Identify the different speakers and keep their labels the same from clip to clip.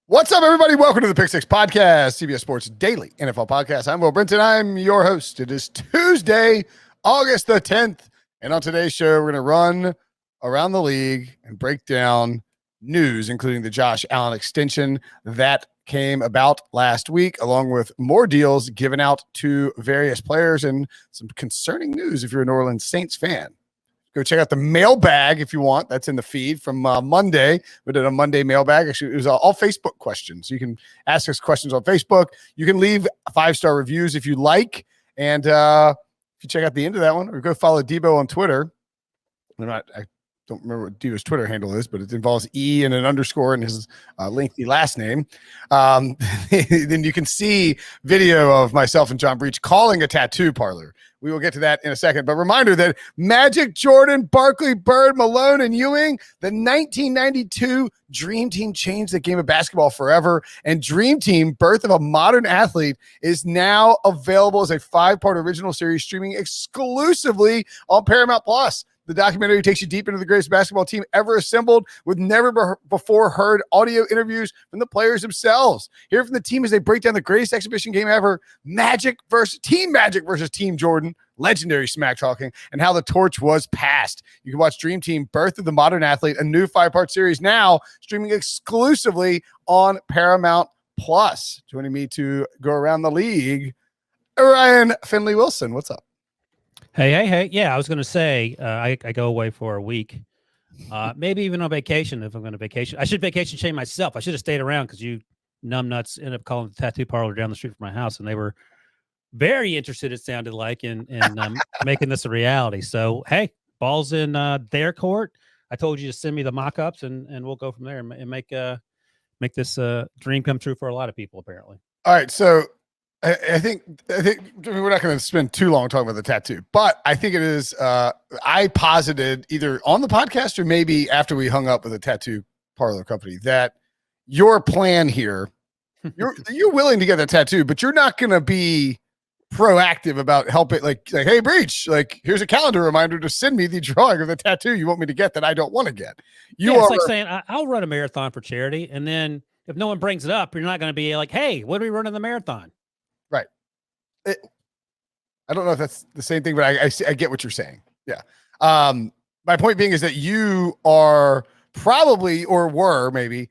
Speaker 1: What's up, everybody? Welcome to the PickSix Podcast, CBS Sports Daily NFL Podcast. I'm Will Brinson. I'm your host. It is Tuesday, August the 10th. And on today's show, we're going to run around the league and break down news, including the Josh Allen extension that came about last week, along with more deals given out to various players and some concerning news if you're a New Orleans Saints fan. Go check out the mailbag if you want. That's in the feed from Monday. We did a Monday mailbag. Actually, it was all Facebook questions. You can ask us questions on Facebook. You can leave 5-star reviews if you like. And if you check out the end of that one, or go follow Debo on Twitter. I don't remember what Debo's Twitter handle is, but it involves E and an underscore in his lengthy last name. Then you can see video of myself and John Breach calling a tattoo parlor. We will get to that in a second. But reminder that Magic, Jordan, Barkley, Bird, Malone, and Ewing, the 1992 Dream Team changed the game of basketball forever. And Dream Team, Birth of a Modern Athlete, is now available as a 5-part original series streaming exclusively on Paramount Plus. The documentary takes you deep into the greatest basketball team ever assembled with never before heard audio interviews from the players themselves. Hear from the team as they break down the greatest exhibition game ever, Magic versus Team Jordan, legendary smack talking, and how the torch was passed. You can watch Dream Team, Birth of the Modern Athlete, a new 5-part series now streaming exclusively on Paramount Plus. Joining me to go around the league, Ryan Finley Wilson. What's up?
Speaker 2: Hey. Yeah, I was going to say, I go away for a week, maybe even on vacation if I'm going to vacation. I should vacation chain myself. I should have stayed around because you numbnuts ended up calling the tattoo parlor down the street from my house, and they were very interested, it sounded like, in making this a reality. So, hey, ball's in their court. I told you to send me the mock-ups, and we'll go from there and make this dream come true for a lot of people, apparently.
Speaker 1: All right, so I think we're not going to spend too long talking about the tattoo, but I think it is. I posited either on the podcast or maybe after we hung up with a tattoo parlor company that your plan here, you're willing to get that tattoo, but you're not going to be proactive about helping. Like, hey, Breach, like here's a calendar reminder to send me the drawing of the tattoo you want me to get that I don't want to get.
Speaker 2: It's like saying I'll run a marathon for charity, and then if no one brings it up, you're not going to be like, hey, what are we running the marathon?
Speaker 1: Right. I don't know if that's the same thing, but I get what you're saying. Yeah. My point being is that you are probably, or were maybe,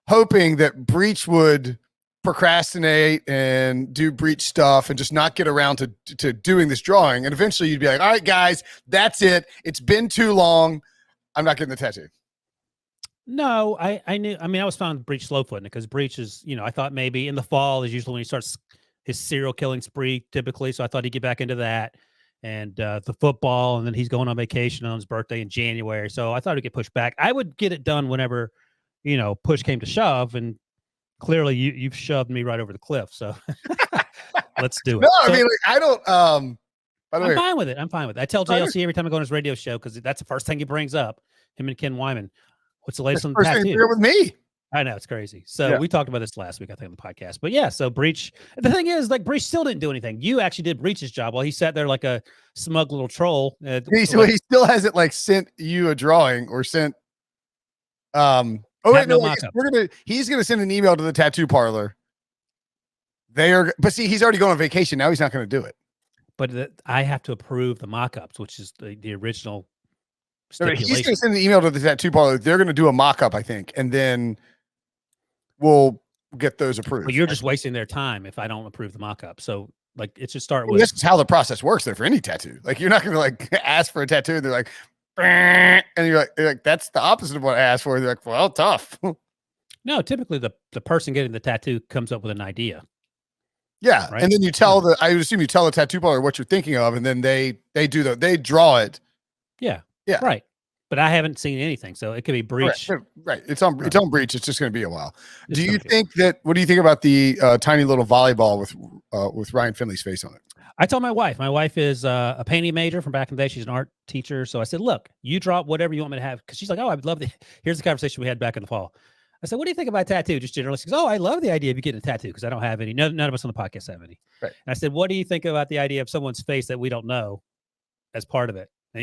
Speaker 1: hoping that Breach would procrastinate and do Breach stuff and just not get around to doing this drawing. And eventually you'd be like, all right, guys, that's it. It's been too long. I'm not getting the tattoo.
Speaker 2: No, I knew. I mean, I was fine with Breach slow footing it because Breach is, I thought maybe in the fall is usually when he starts his serial killing spree typically. So I thought he'd get back into that and the football. And then he's going on vacation on his birthday in January. So I thought he'd get pushed back. I would get it done whenever, push came to shove. And clearly you've shoved me right over the cliff. So let's do it.
Speaker 1: No,
Speaker 2: I
Speaker 1: mean, like, I don't, by the way,
Speaker 2: I'm fine with it. I tell JLC every time I go on his radio show, because that's the first thing he brings up, him and Ken Wyman. What's the latest on the tattoo?
Speaker 1: With me.
Speaker 2: I know, it's crazy. So we talked about this last week, I think, on the podcast. But yeah, so Breach, the thing is, like, Breach still didn't do anything. You actually did Breach's job while he sat there like a smug little troll.
Speaker 1: He still hasn't like sent you a drawing or sent. He's gonna send an email to the tattoo parlor. But see, he's already going on vacation now. He's not going to do it.
Speaker 2: But I have to approve the mock-ups, which is the original stipulation.
Speaker 1: He's going to send an email to the tattoo parlor. They're going to do a mock-up, I think, and then we'll get those approved.
Speaker 2: Well, you're just wasting their time if I don't approve the mock-up. So, like, it should start with.
Speaker 1: This is how the process works there for any tattoo. Like, you're not going to like ask for a tattoo. And they're like, and you're like, that's the opposite of what I asked for. They're like, well, tough.
Speaker 2: No, typically the person getting the tattoo comes up with an idea.
Speaker 1: Yeah,
Speaker 2: right?
Speaker 1: And then you tell I would assume you tell the tattoo parlor what you're thinking of, and then they draw it.
Speaker 2: Yeah, right. But I haven't seen anything, so it could be Breach.
Speaker 1: Right. It's on Breach. It's just going to be a while. What do you think about the tiny little volleyball with Ryan Finley's face on it?
Speaker 2: I told my wife. My wife is a painting major from back in the day. She's an art teacher. So I said, look, you draw whatever you want me to have. Because she's like, oh, I would love to. Here's the conversation we had back in the fall. I said, what do you think about tattoo? Just generally. She goes, oh, I love the idea of you getting a tattoo because I don't have any. None of us on the podcast have any.
Speaker 1: Right.
Speaker 2: And I said, what do you think about the idea of someone's face that we don't know as part of it? And,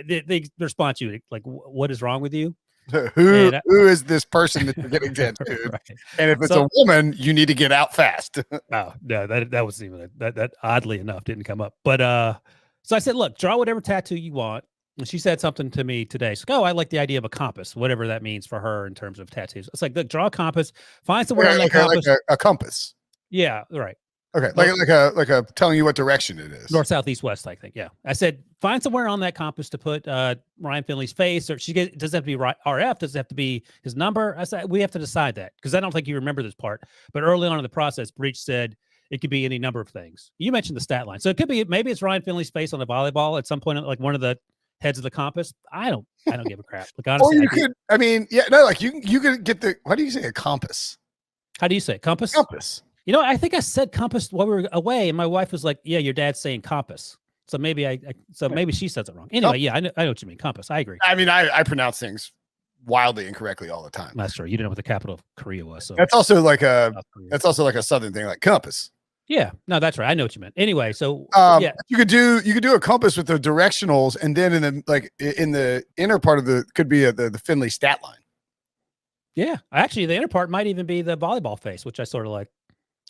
Speaker 2: they respond to you like, what is wrong with you?
Speaker 1: Who is this person that you're getting tattooed?
Speaker 2: Right.
Speaker 1: And if it's a woman, you need to get out fast.
Speaker 2: Oh no, that was even that oddly enough didn't come up. But so I said, look, draw whatever tattoo you want. And she said something to me today. She's like, oh, I like the idea of a compass, whatever that means for her in terms of tattoos. It's like, look, draw a compass, find somewhere on that compass.
Speaker 1: Like a compass.
Speaker 2: Yeah, right.
Speaker 1: Okay, like a telling you what direction it is.
Speaker 2: North, south, east, west, I think. Yeah. I said, find somewhere on that compass to put Ryan Finley's face, or does it have to be RF? Does it have to be his number? I said, we have to decide that because I don't think you remember this part. But early on in the process, Breach said it could be any number of things. You mentioned the stat line. So it could be, maybe it's Ryan Finley's face on a volleyball at some point, like one of the heads of the compass. I don't give a crap. Like, honestly,
Speaker 1: or you could, I mean, yeah, no, like you could get what do you say, a compass? How do you say it? Compass? Compass.
Speaker 2: You know, I think I said compass while we were away, and my wife was like, "Yeah, your dad's saying compass." So maybe maybe she says it wrong. Anyway, yeah, I know what you mean. Compass. I agree.
Speaker 1: I mean, I pronounce things wildly incorrectly all the time.
Speaker 2: That's true. You didn't know what the capital of Korea was. So
Speaker 1: that's also like a Southern thing, like compass.
Speaker 2: Yeah, no, that's right. I know what you meant. Anyway, so
Speaker 1: yeah, you could do a compass with the directionals, and then in the inner part of could be the Finley stat line.
Speaker 2: Yeah, actually, the inner part might even be the volleyball face, which I sort of like.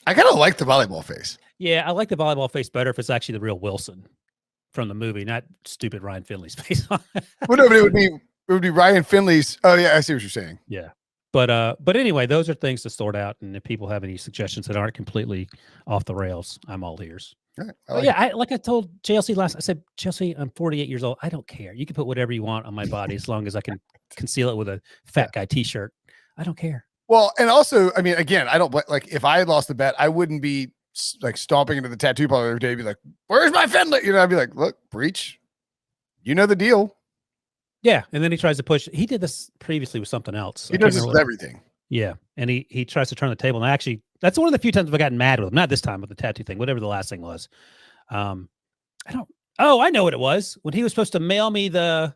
Speaker 1: I kind of like the volleyball face.
Speaker 2: Yeah, I like the volleyball face better if it's actually the real Wilson from the movie, not stupid Ryan Finley's face.
Speaker 1: Well, no, but it would be Ryan Finley's. Oh yeah, I see what you're saying.
Speaker 2: Yeah. But anyway, those are things to sort out. And if people have any suggestions that aren't completely off the rails, I'm all ears.
Speaker 1: Right,
Speaker 2: I told Chelsea I said, Chelsea, I'm 48 years old. I don't care. You can put whatever you want on my body as long as I can conceal it with a fat guy t-shirt. I don't care.
Speaker 1: Well, and also, I mean, again, I don't like if I had lost the bet, I wouldn't be like stomping into the tattoo parlor every day and be like, where's my Finley? You know, I'd be like, look, Breach, you know the deal.
Speaker 2: Yeah. And then he tries to push. He did this previously with something else.
Speaker 1: He does this with everything.
Speaker 2: Yeah. And he tries to turn the table. And actually, that's one of the few times I've gotten mad with him. Not this time with the tattoo thing, whatever the last thing was. I know what it was. When he was supposed to mail me the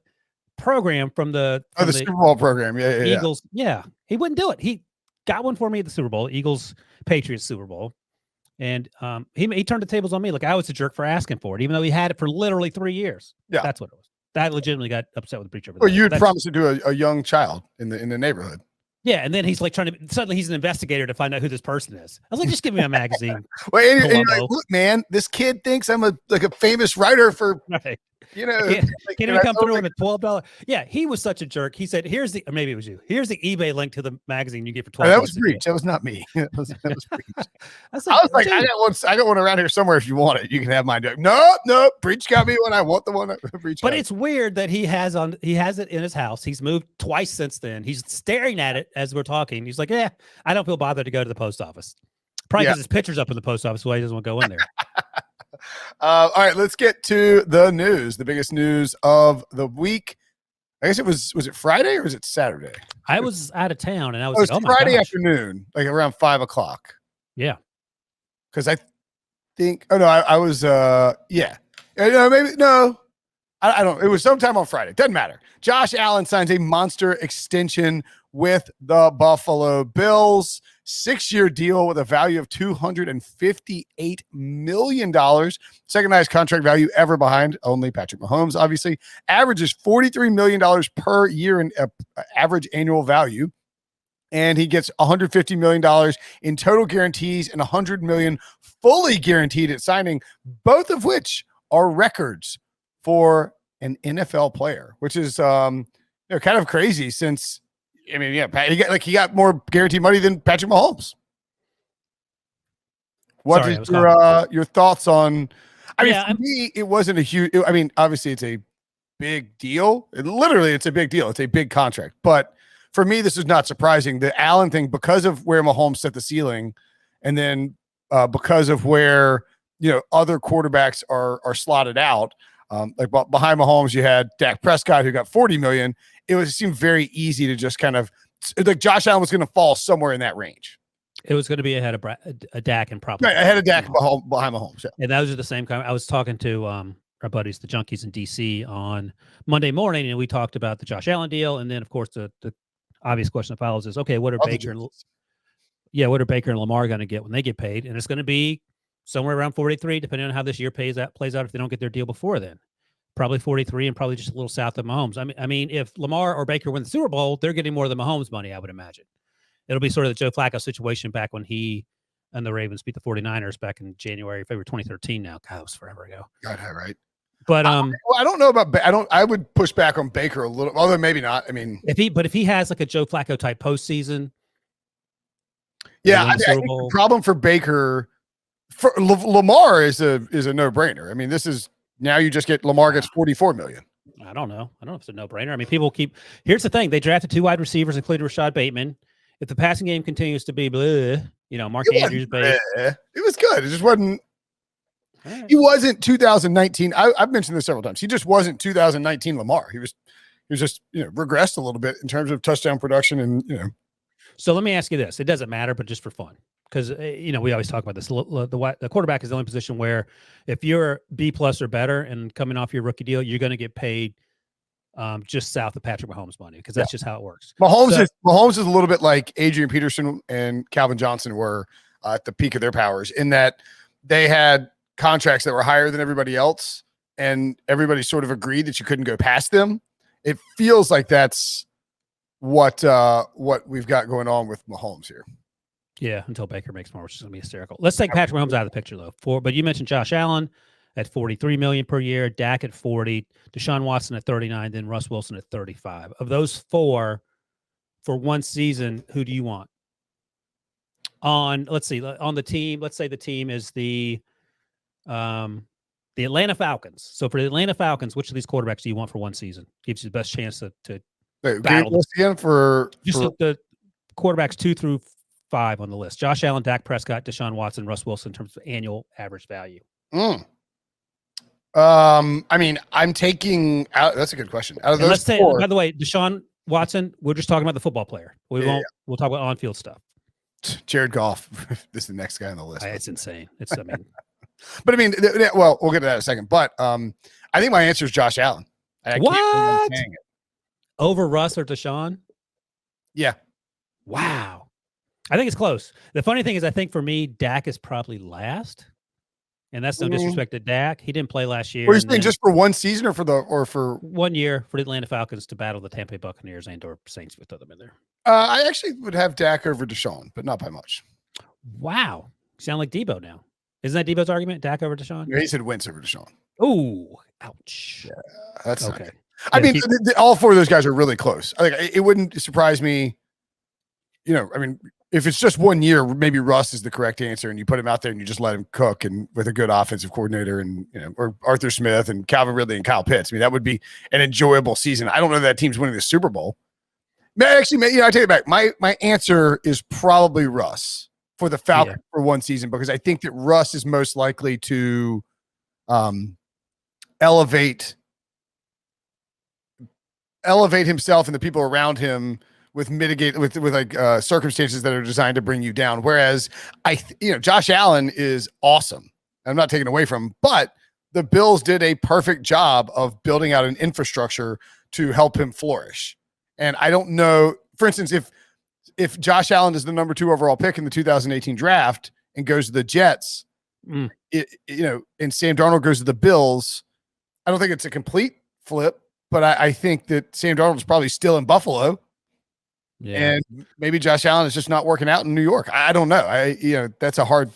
Speaker 2: program from the
Speaker 1: Super Bowl program. Yeah.
Speaker 2: Eagles. Yeah. He wouldn't do it. He got one for me at the Super Bowl, Eagles Patriots Super Bowl. And he turned the tables on me like I was a jerk for asking for it, even though he had it for literally 3 years. Yeah. That's what it was. That legitimately got upset with the Breach over there.
Speaker 1: Well, you had promised to do a young child in the neighborhood.
Speaker 2: Yeah, and then he's like suddenly he's an investigator to find out who this person is. I was like, just give me a magazine.
Speaker 1: Well, and you're like, look, man, this kid thinks I'm a famous writer for
Speaker 2: right.
Speaker 1: You know,
Speaker 2: can't even come through on a $12. Yeah, he was such a jerk. He said, or maybe it was you. Here's the eBay link to the magazine you get for $12.
Speaker 1: That was Breach. That was not me. That was Breach. I was like, I got one around here somewhere. If you want it, you can have mine. No, Breach got me one. I want the one that Breach.
Speaker 2: But it's weird that he has it in his house. He's moved twice since then. He's staring at it as we're talking. He's like, yeah, I don't feel bothered to go to the post office. Probably because his picture's up in the post office, so he doesn't want to go in there.
Speaker 1: All right, let's get to the news. The biggest news of the week. I guess was it Friday or was it Saturday?
Speaker 2: I was out of town and I was
Speaker 1: Friday afternoon, like around 5 o'clock.
Speaker 2: Yeah.
Speaker 1: Because I think, I was, yeah. Maybe, no. I don't, it was sometime on Friday. Doesn't matter. Josh Allen signs a monster extension with the Buffalo Bills. 6-year deal with a value of $258 million. Second highest contract value ever behind only Patrick Mahomes, obviously. Averages $43 million per year in average annual value. And he gets $150 million in total guarantees and $100 million fully guaranteed at signing, both of which are records for an NFL player, which is kind of crazy since, I mean, yeah, he got more guaranteed money than Patrick Mahomes. What is your thoughts on? I mean, for me, it wasn't a huge. I mean, obviously, it's a big deal. It's a big deal. It's a big contract. But for me, this is not surprising. The Allen thing, because of where Mahomes set the ceiling, and then because of where other quarterbacks are slotted out. Like behind Mahomes, you had Dak Prescott who got $40 million. It seemed very easy to just kind of like Josh Allen was going to fall somewhere in that range.
Speaker 2: It was going to be ahead of Dak and probably
Speaker 1: ahead of Dak behind Mahomes. Yeah.
Speaker 2: And those are the same kind. I was talking to our buddies, the Junkies in DC, on Monday morning, and we talked about the Josh Allen deal. And then, of course, the obvious question that follows is, okay, what are Baker and Lamar going to get when they get paid? And it's going to be somewhere around 43, depending on how this year plays out if they don't get their deal before then. probably 43 and probably just a little south of Mahomes. I mean, if Lamar or Baker win the Super Bowl, they're getting more than Mahomes money, I would imagine. It'll be sort of the Joe Flacco situation back when he and the Ravens beat the 49ers back in February 2013 now. God, that was forever ago.
Speaker 1: God, right.
Speaker 2: But
Speaker 1: I don't know about I would push back on Baker a little, although maybe not. I mean,
Speaker 2: if he has like a Joe Flacco type postseason,
Speaker 1: yeah, I think the problem for Baker for Lamar is a no-brainer. I mean, this is now you just get Lamar gets $44 million.
Speaker 2: I don't know if it's a no-brainer. I mean, here's the thing. They drafted 2 wide receivers, including Rashad Bateman. If the passing game continues to be Mark Andrews based.
Speaker 1: It was good. It just wasn't. Right. He wasn't 2019. I've mentioned this several times. He just wasn't 2019 Lamar. He was just regressed a little bit in terms of touchdown production and.
Speaker 2: So let me ask you this. It doesn't matter, but just for fun. Because, we always talk about this. The quarterback is the only position where if you're B+ or better and coming off your rookie deal, you're going to get paid just south of Patrick Mahomes' money because that's just how it works.
Speaker 1: Mahomes is a little bit like Adrian Peterson and Calvin Johnson were at the peak of their powers in that they had contracts that were higher than everybody else, and everybody sort of agreed that you couldn't go past them. It feels like that's what we've got going on with Mahomes here.
Speaker 2: Yeah, until Baker makes more, which is going to be hysterical. Let's take Patrick Mahomes out of the picture, though. But you mentioned Josh Allen at $43 million per year, Dak at $40 million, Deshaun Watson at $39 million, then Russ Wilson at $35 million. Of those 4, for one season, who do you want? On the team, let's say the team is the Atlanta Falcons. So for the Atlanta Falcons, which of these quarterbacks do you want for one season? Gives you the best chance to battle
Speaker 1: again for
Speaker 2: the quarterbacks 2 through 5 on the list: Josh Allen, Dak Prescott, Deshaun Watson, Russ Wilson in terms of annual average value.
Speaker 1: I mean, I'm taking out. That's a good question. Out of those, let's say,
Speaker 2: by the way, Deshaun Watson. We're just talking about the football player. We'll talk about on-field stuff.
Speaker 1: Jared Goff. This is the next guy on the list.
Speaker 2: It's insane.
Speaker 1: But I mean, well, we'll get to that in a second. But I think my answer is Josh Allen.
Speaker 2: What? Over Russ or Deshaun?
Speaker 1: Yeah.
Speaker 2: Wow. I think it's close. The funny thing is, I think for me, Dak is probably last, and that's no disrespect to Dak. He didn't play last year.
Speaker 1: What are you saying, just for one season or for
Speaker 2: 1 year for the Atlanta Falcons to battle the Tampa Bay Buccaneers and/or Saints? With them in there.
Speaker 1: I actually would have Dak over Deshaun, but not by much.
Speaker 2: Wow, you sound like Debo now. Isn't that Debo's argument? Dak over Deshaun?
Speaker 1: Yeah, he said Wentz over Deshaun.
Speaker 2: Oh, ouch.
Speaker 1: Yeah, that's
Speaker 2: okay.
Speaker 1: I mean, all 4 of those guys are really close. I think it wouldn't surprise me. I mean, if it's just 1 year, maybe Russ is the correct answer, and you put him out there and you just let him cook, and with a good offensive coordinator, and or Arthur Smith and Calvin Ridley and Kyle Pitts. I mean, that would be an enjoyable season. I don't know that team's winning the Super Bowl. Actually, I take it back. My answer is probably Russ for the Falcons for one season, because I think that Russ is most likely to elevate himself and the people around him with circumstances that are designed to bring you down. Whereas Josh Allen is awesome. I'm not taking away from him, but the Bills did a perfect job of building out an infrastructure to help him flourish. And I don't know, for instance, if Josh Allen is the number 2 overall pick in the 2018 draft and goes to the Jets, and Sam Darnold goes to the Bills, I don't think it's a complete flip, but I think that Sam Darnold is probably still in Buffalo. Yeah. And maybe Josh Allen is just not working out in New York. I don't know. I think that's a hard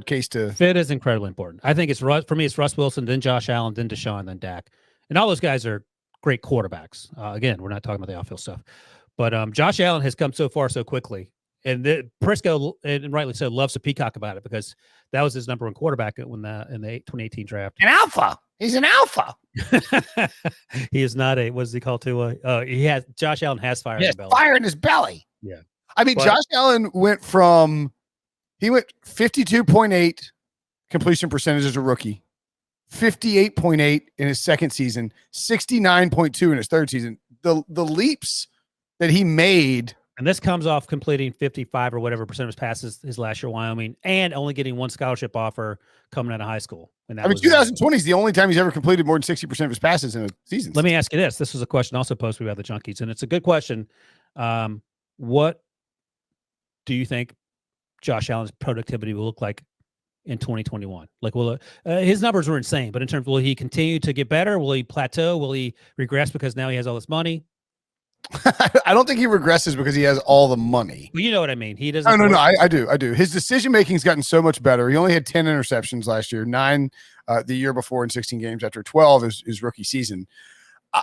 Speaker 1: case to
Speaker 2: fit. Is incredibly important. I think for me, it's Russ Wilson, then Josh Allen, then Deshaun, then Dak. And all those guys are great quarterbacks. Again, we're not talking about the off-field stuff, but Josh Allen has come so far so quickly, and Prisco, and rightly so, loves to peacock about it because that was his number 1 quarterback in the 2018 draft.
Speaker 1: An alpha. He's an alpha.
Speaker 2: He is not a. What does he call to? Josh Allen has fire in his belly.
Speaker 1: Fire in his belly.
Speaker 2: Yeah.
Speaker 1: I mean, Josh Allen went 52.8 completion percentage as a rookie, 58.8 in his second season, 69.2 in his third season. The leaps that he made.
Speaker 2: And this comes off completing 55 or whatever percent of his passes his last year at Wyoming, and only getting 1 scholarship offer coming out of high school. And that
Speaker 1: 2020 is the only time he's ever completed more than 60% of his passes in a season.
Speaker 2: Let me ask you this. This was a question also posted about the Junkies, and it's a good question. What do you think Josh Allen's productivity will look like in 2021? Like, will his numbers were insane, but in terms, will he continue to get better? Will he plateau? Will he regress because now he has all this money?
Speaker 1: I don't think he regresses because he has all the money.
Speaker 2: Well, you know what I mean. He doesn't.
Speaker 1: No. I do. His decision making's gotten so much better. He only had 10 interceptions last year, 9 the year before in 16 games after 12 his rookie season.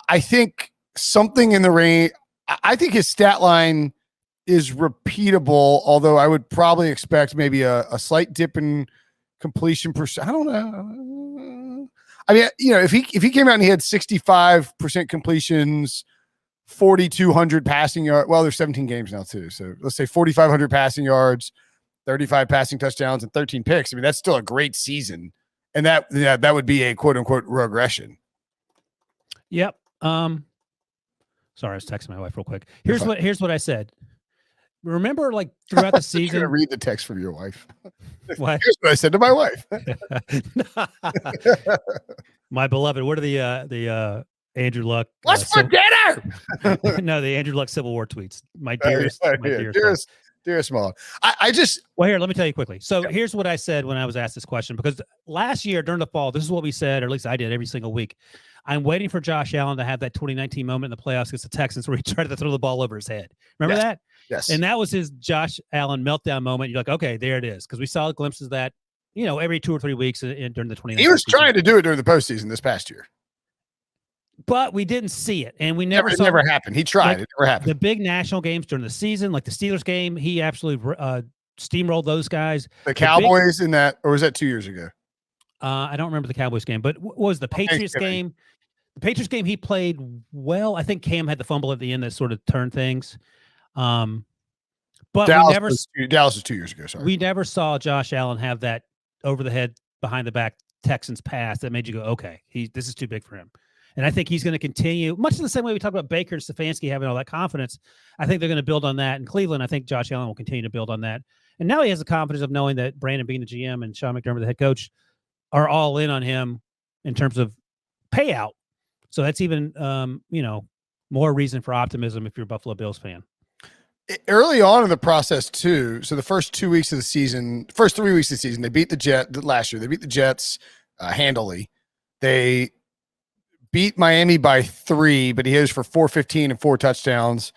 Speaker 1: I think something in the range. I think his stat line is repeatable, although I would probably expect maybe a slight dip in completion percent. I don't know. I mean, if he came out and he had 65% completions, 4,200 passing yards. Well, there's 17 games now too. So let's say 4,500 passing yards, 35 passing touchdowns, and 13 picks. I mean, that's still a great season. And that would be a quote unquote regression.
Speaker 2: Yep. Sorry, I was texting my wife real quick. Here's what I said. Remember, like throughout the season,
Speaker 1: you're gonna read the text from your wife.
Speaker 2: What?
Speaker 1: Here's what I said to my wife.
Speaker 2: My beloved. What are the Andrew Luck?
Speaker 1: What's for dinner?
Speaker 2: No, the Andrew Luck Civil War tweets. My dearest,
Speaker 1: dearest mom. I just.
Speaker 2: Well, here, let me tell you quickly. So here's what I said when I was asked this question, because last year during the fall, this is what we said, or at least I did every single week. I'm waiting for Josh Allen to have that 2019 moment in the playoffs against the Texans where he tried to throw the ball over his head. Remember that?
Speaker 1: Yes.
Speaker 2: And that was his Josh Allen meltdown moment. You're like, okay, there it is. Because we saw glimpses of that, every 2 or 3 weeks during the 2019
Speaker 1: He was
Speaker 2: season.
Speaker 1: trying to do it during the postseason this past year.
Speaker 2: But we didn't see it. And we
Speaker 1: It
Speaker 2: saw
Speaker 1: never happened. He tried. It never happened.
Speaker 2: The big national games during the season, like the Steelers game, he absolutely steamrolled those guys.
Speaker 1: The Cowboys in that, or was that 2 years ago?
Speaker 2: I don't remember the Cowboys game, but what was the Patriots game? The Patriots game, he played well. I think Cam had the fumble at the end that sort of turned things. But
Speaker 1: Dallas was 2 years ago. Sorry.
Speaker 2: We never saw Josh Allen have that over the head, behind the back Texans pass that made you go, okay, this is too big for him. And I think he's going to continue, much in the same way we talk about Baker and Stefanski having all that confidence. I think they're going to build on that. In Cleveland, I think Josh Allen will continue to build on that. And now he has the confidence of knowing that Brandon being the GM and Sean McDermott, the head coach, are all in on him in terms of payout. So that's even, more reason for optimism if you're a Buffalo Bills fan.
Speaker 1: Early on in the process too. So the first 3 weeks of the season, they beat the Jets last year. They beat the Jets handily. They beat Miami by 3, but he goes for 415 and 4 touchdowns.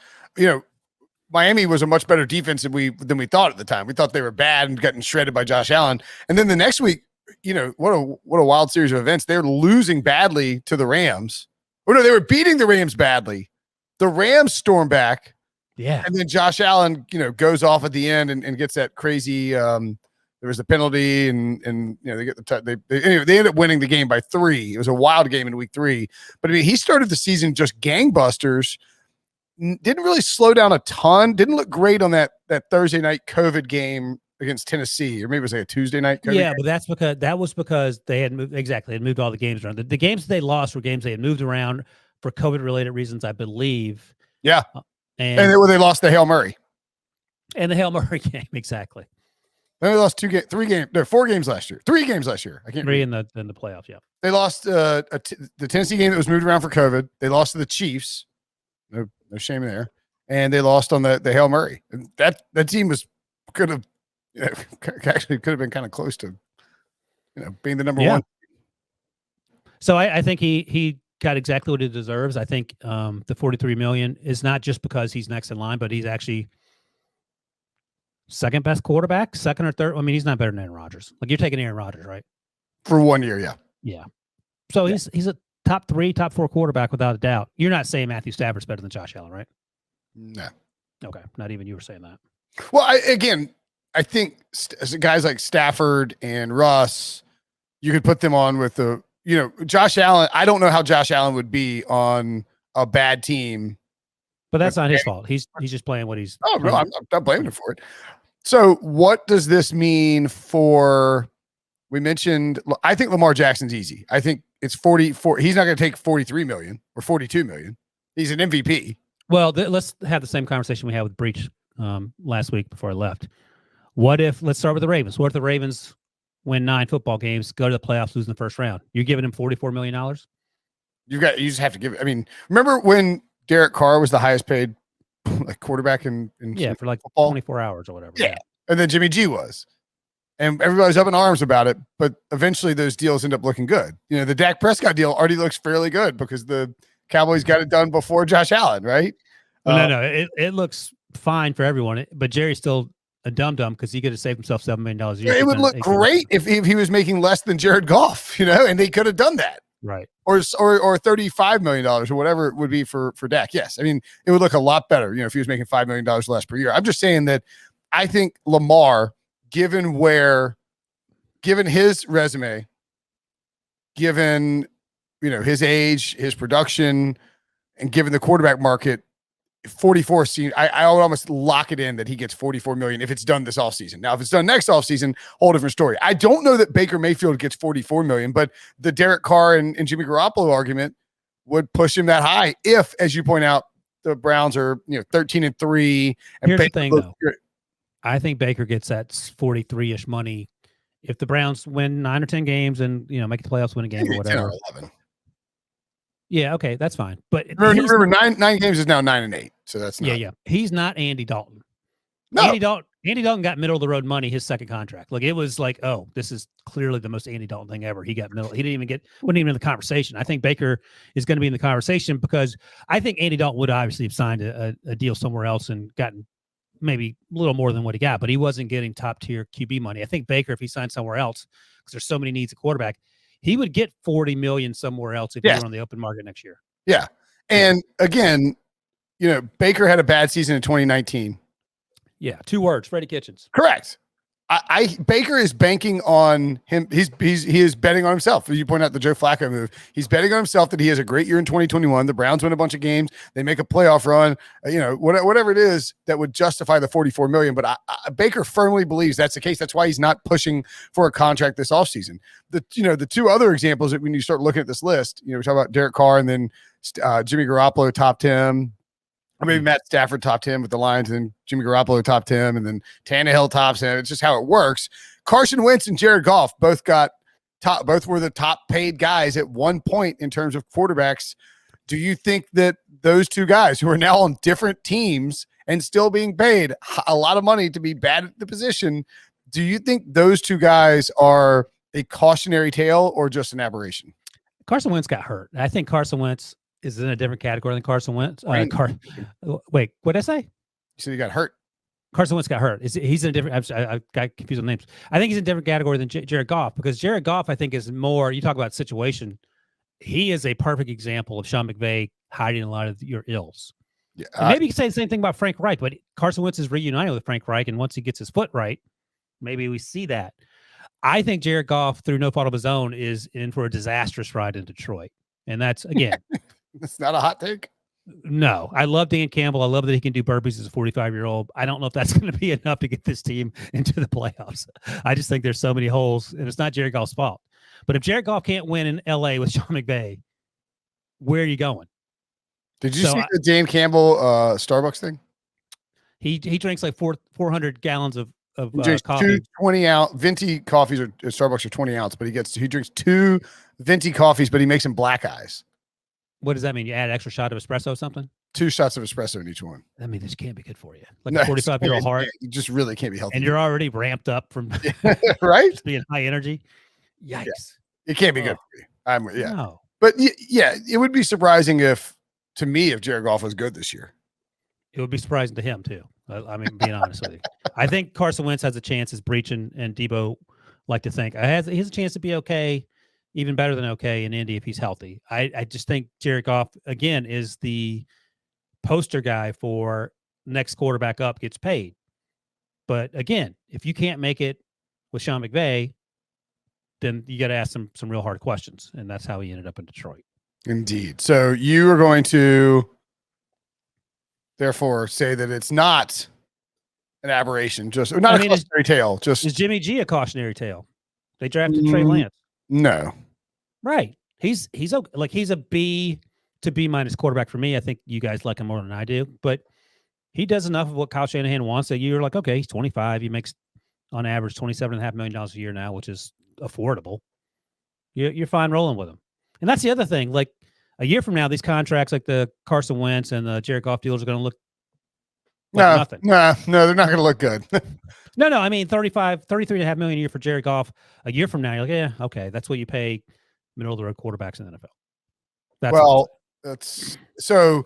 Speaker 1: Miami was a much better defense than we thought at the time. We thought they were bad and getting shredded by Josh Allen. And then the next week, what a wild series of events. They're losing badly to the Rams. Oh no, they were beating the Rams badly. The Rams storm back.
Speaker 2: Yeah.
Speaker 1: And then Josh Allen, goes off at the end and gets that crazy there was a penalty and they get they end up winning the game by 3. It was a wild game in week 3. But I mean, he started the season just gangbusters. Didn't really slow down a ton. Didn't look great on that Thursday night COVID game against Tennessee, or maybe it was like a Tuesday night COVID game.
Speaker 2: But that was because they had moved. Exactly. They had moved all the games around. The games that they lost were games they had moved around for COVID related reasons, I believe.
Speaker 1: Yeah.
Speaker 2: And
Speaker 1: they lost the Hail Murray.
Speaker 2: And the Hail Murray game. Exactly.
Speaker 1: Then they lost 4 games last year. 3 games last year. I can't
Speaker 2: 3 in the playoffs. Yeah.
Speaker 1: They lost the Tennessee game that was moved around for COVID. They lost to the Chiefs. No shame there. And they lost on the Hail Murray. And that team could have been kind of close to, being the number 1.
Speaker 2: So I think he got exactly what he deserves. I think the $43 million is not just because he's next in line, but he's actually second best quarterback, second or third. I mean, he's not better than Aaron Rodgers. Like, you're taking Aaron Rodgers, right?
Speaker 1: For 1 year, yeah.
Speaker 2: Yeah. So he's a top 3, top 4 quarterback without a doubt. You're not saying Matthew Stafford's better than Josh Allen, right?
Speaker 1: No.
Speaker 2: Okay. Not even you were saying that.
Speaker 1: Well, I think guys like Stafford and Russ, you could put them on with Josh Allen. I don't know how Josh Allen would be on a bad team.
Speaker 2: But that's not his fault. He's just playing what he's.
Speaker 1: Oh, no, I'm not blaming him for it. So what does this mean for, we mentioned, I think Lamar Jackson's easy. I think it's 44. He's not going to take 43 million or 42 million. He's an MVP.
Speaker 2: Well, let's have the same conversation we had with Breach last week before I left. Let's start with the Ravens. What if the Ravens win 9 football games, go to the playoffs, lose in the first round? You're giving him $44 million?
Speaker 1: You just have to give it. I mean, remember when Derek Carr was the highest paid quarterback in
Speaker 2: for like
Speaker 1: football?
Speaker 2: 24 hours or whatever.
Speaker 1: Yeah. And then Jimmy G was. And everybody's up in arms about it, but eventually those deals end up looking good. You know, the Dak Prescott deal already looks fairly good because the Cowboys got it done before Josh Allen, right?
Speaker 2: Well, no, it looks fine for everyone, but Jerry's still a dum-dum because he could have saved himself $7 million a year.
Speaker 1: It would look great if he was making less than Jared Goff, you know, and they could have done that.
Speaker 2: Right.
Speaker 1: Or $35 million or whatever it would be for Dak. Yes. I mean, it would look a lot better, you know, if he was making $5 million less per year. I'm just saying that I think Lamar, given his resume, given, you know, his age, his production, and given the quarterback market, 44 seems, I would almost lock it in that he gets $44 million if it's done this offseason. Now, if it's done next offseason, whole different story. I don't know that Baker Mayfield gets $44 million, but the Derek Carr and Jimmy Garoppolo argument would push him that high if, as you point out, the Browns are, you know, 13-3. And
Speaker 2: here's
Speaker 1: Baker
Speaker 2: the thing, though. I think Baker gets that 43-ish money if the Browns win 9 or 10 games and, you know, make the playoffs, win a game or whatever.
Speaker 1: 10 or 11.
Speaker 2: Yeah, okay, that's fine. But
Speaker 1: remember, nine games is now 9-8, so that's not.
Speaker 2: Yeah. He's not Andy Dalton.
Speaker 1: No.
Speaker 2: Andy Dalton got middle of the road money his second contract. Like, it was like, oh, this is clearly the most Andy Dalton thing ever. He got middle. He wasn't even in the conversation. I think Baker is going to be in the conversation because I think Andy Dalton would obviously have signed a deal somewhere else and gotten maybe a little more than what he got, but he wasn't getting top tier QB money. I think Baker, if he signed somewhere else, because there's so many needs at quarterback, he would get $40 million somewhere else if he were on the open market next year.
Speaker 1: Yeah. And again, you know, Baker had a bad season in 2019.
Speaker 2: Yeah. 2 words, Freddie Kitchens.
Speaker 1: Correct. Baker is banking on him. He is betting on himself. As you point out the Joe Flacco move, he's betting on himself that he has a great year in 2021. The Browns win a bunch of games. They make a playoff run, you know, whatever it is that would justify the $44 million. But Baker firmly believes that's the case. That's why he's not pushing for a contract this offseason. The 2 other examples that when you start looking at this list, you know, we talk about Derek Carr and then Jimmy Garoppolo topped him. Or maybe Matt Stafford topped him with the Lions, and then Jimmy Garoppolo topped him, and then Tannehill tops him. It's just how it works. Carson Wentz and Jared Goff both were the top paid guys at one point in terms of quarterbacks. Do you think that those 2 guys who are now on different teams and still being paid a lot of money to be bad at the position, do you think those 2 guys are a cautionary tale or just an aberration?
Speaker 2: Carson Wentz got hurt. I think Carson Wentz is in a different category than Carson Wentz. Wait, what did I say?
Speaker 1: You said he got hurt.
Speaker 2: Carson Wentz got hurt. He's in a different. I got confused on names. I think he's in a different category than Jared Goff because Jared Goff, I think, is more. You talk about situation. He is a perfect example of Sean McVay hiding a lot of your ills. Yeah, maybe you could say the same thing about Frank Reich, but Carson Wentz is reunited with Frank Reich, and once he gets his foot right, maybe we see that. I think Jared Goff, through no fault of his own, is in for a disastrous ride in Detroit, and that's again.
Speaker 1: It's not a hot take.
Speaker 2: No, I love Dan Campbell. I love that he can do burpees as a 45-year-old. I don't know if that's going to be enough to get this team into the playoffs. I just think there's so many holes, and it's not Jared Goff's fault. But if Jared Goff can't win in L.A. with Sean McVay, where are you going?
Speaker 1: Did you see the Dan Campbell Starbucks thing?
Speaker 2: He drinks like 400 gallons of
Speaker 1: Two
Speaker 2: coffee.
Speaker 1: 20-ounce venti coffees at Starbucks are 20 ounce, but he drinks 2 venti coffees, but he makes them black eyes.
Speaker 2: What does that mean? You add an extra shot of espresso or something?
Speaker 1: 2 shots of espresso in each one.
Speaker 2: I mean, this can't be good for you. Like a 45-year-old heart.
Speaker 1: You just really can't be healthy.
Speaker 2: And you're already ramped up from
Speaker 1: right?
Speaker 2: being high energy. Yikes.
Speaker 1: Yeah. It can't be good for you.
Speaker 2: No.
Speaker 1: But yeah, it would be surprising if Jared Goff was good this year.
Speaker 2: It would be surprising to him too. I mean, being honest with you. I think Carson Wentz has a chance, as Breach and Debo like to think. He has a chance to be okay. Even better than okay in Indy if he's healthy. I just think Jared Goff, again, is the poster guy for next quarterback up gets paid. But again, if you can't make it with Sean McVay, then you got to ask some real hard questions. And that's how he ended up in Detroit.
Speaker 1: Indeed. So you are going to therefore say that it's not an aberration, not a cautionary tale.
Speaker 2: Is Jimmy G a cautionary tale? They drafted Trey Lance.
Speaker 1: No.
Speaker 2: Right. He's like he's a B to B minus quarterback for me. I think you guys like him more than I do, but he does enough of what Kyle Shanahan wants that you're like, okay, he's 25. He makes on average $27.5 million a year now, which is affordable. You're fine rolling with him. And that's the other thing. Like a year from now, these contracts like the Carson Wentz and the Jared Goff deals are going to look nothing.
Speaker 1: No, they're not going to look good.
Speaker 2: No. I mean, 33.5 million a year for Jared Goff. A year from now, you're like, yeah, okay, that's what you pay middle of the road quarterbacks in the NFL.
Speaker 1: That's so.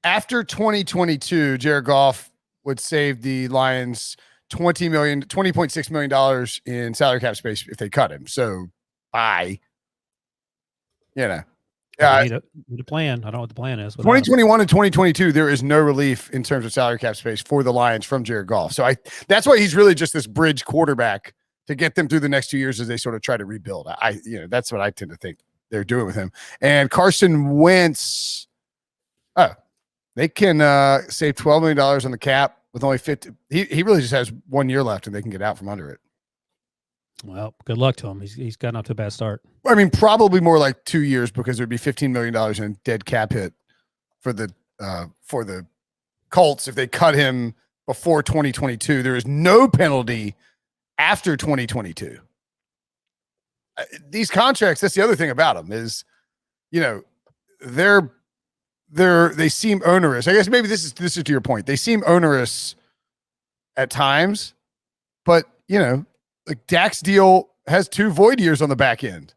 Speaker 1: After 2022, Jared Goff would save the Lions $20.6 million in salary cap space if they cut him. So,
Speaker 2: Need a plan. I don't know what the plan is.
Speaker 1: 2021 and 2022, there is no relief in terms of salary cap space for the Lions from Jared Goff. So that's why he's really just this bridge quarterback to get them through the next 2 years as they sort of try to rebuild. That's what I tend to think they're doing with him. And Carson Wentz, they can save $12 million on the cap with only 50. He really just has 1 year left, and they can get out from under it.
Speaker 2: Well, good luck to him. He's gotten off to a bad start.
Speaker 1: I mean, probably more like 2 years because there would be $15 million in dead cap hit for the Colts if they cut him before 2022. There is no penalty after 2022. These contracts, that's the other thing about them is, they seem onerous. I guess maybe this is to your point. They seem onerous at times, but like Dak's deal has 2 void years on the back end.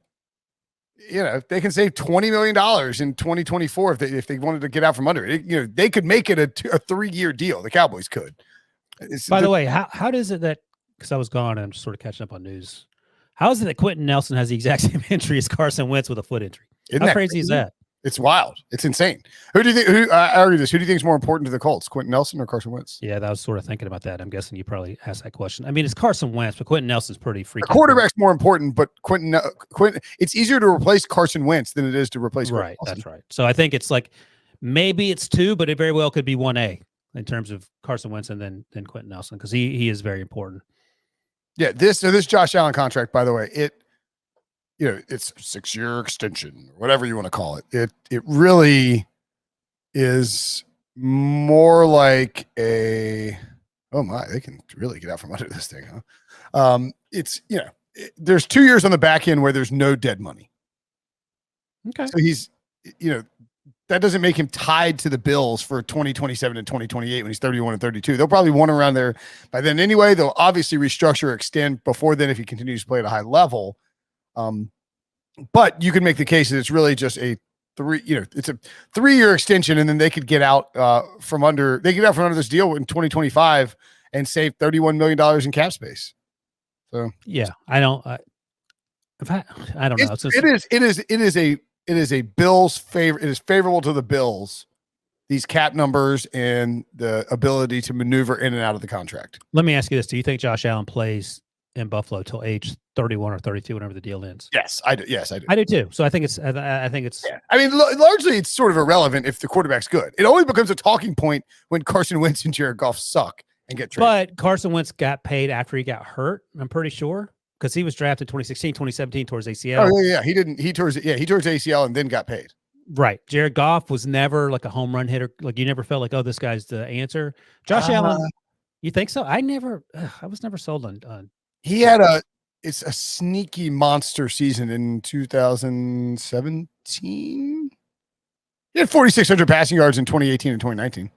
Speaker 1: They can save $20 million in 2024 if they wanted to get out from under it. They could make it a 3-year deal. The Cowboys could.
Speaker 2: By the way, how does it that, because I was gone and I'm just sort of catching up on news. How is it that Quentin Nelson has the exact same injury as Carson Wentz with a foot injury? How crazy is that?
Speaker 1: It's wild. It's insane. Who do you think? I argue this. Who do you think is more important to the Colts, Quentin Nelson or Carson Wentz?
Speaker 2: Yeah, I was sort of thinking about that. I'm guessing you probably asked that question. I mean, it's Carson Wentz, but Quentin Nelson's pretty freaking.
Speaker 1: The quarterback's more important, but Quentin. It's easier to replace Carson Wentz than it is to replace.
Speaker 2: Right, that's right. So I think it's like maybe it's 2, but it very well could be 1A in terms of Carson Wentz and then Quentin Nelson because he is very important.
Speaker 1: Yeah, this Josh Allen contract, by the way, it's a 6-year extension, whatever you want to call it. It really is more like they can really get out from under this thing, huh? There's 2 years on the back end where there's no dead money.
Speaker 2: Okay.
Speaker 1: So he's, that doesn't make him tied to the Bills for 2027 and 2028 when he's 31 and 32. They'll probably want around there by then anyway. They'll obviously restructure or extend before then if he continues to play at a high level. But you can make the case that it's really just it's a 3-year extension, and then they could get out from under this deal in 2025 and save $31 million in cap space. So
Speaker 2: yeah, I don't know.
Speaker 1: It is a Bills favor. It is favorable to the Bills, these cap numbers and the ability to maneuver in and out of the contract.
Speaker 2: Let me ask you this. Do you think Josh Allen plays in Buffalo till age 31 or 32, whenever the deal ends?
Speaker 1: Yes, I do. Yes, I do.
Speaker 2: I do too. So I think it's.
Speaker 1: Yeah. I mean, largely it's sort of irrelevant if the quarterback's good. It only becomes a talking point when Carson Wentz and Jared Goff suck and get traded.
Speaker 2: But Carson Wentz got paid after he got hurt. I'm pretty sure because he was drafted 2016, 2017 towards ACL.
Speaker 1: Oh yeah. He tore his ACL and then got paid.
Speaker 2: Right. Jared Goff was never like a home run hitter. Like you never felt like, oh, this guy's the answer. Josh Allen, you think so? I was never sold on.
Speaker 1: He had it's a sneaky monster season in 2017. He had 4,600 passing yards in 2018 and 2019.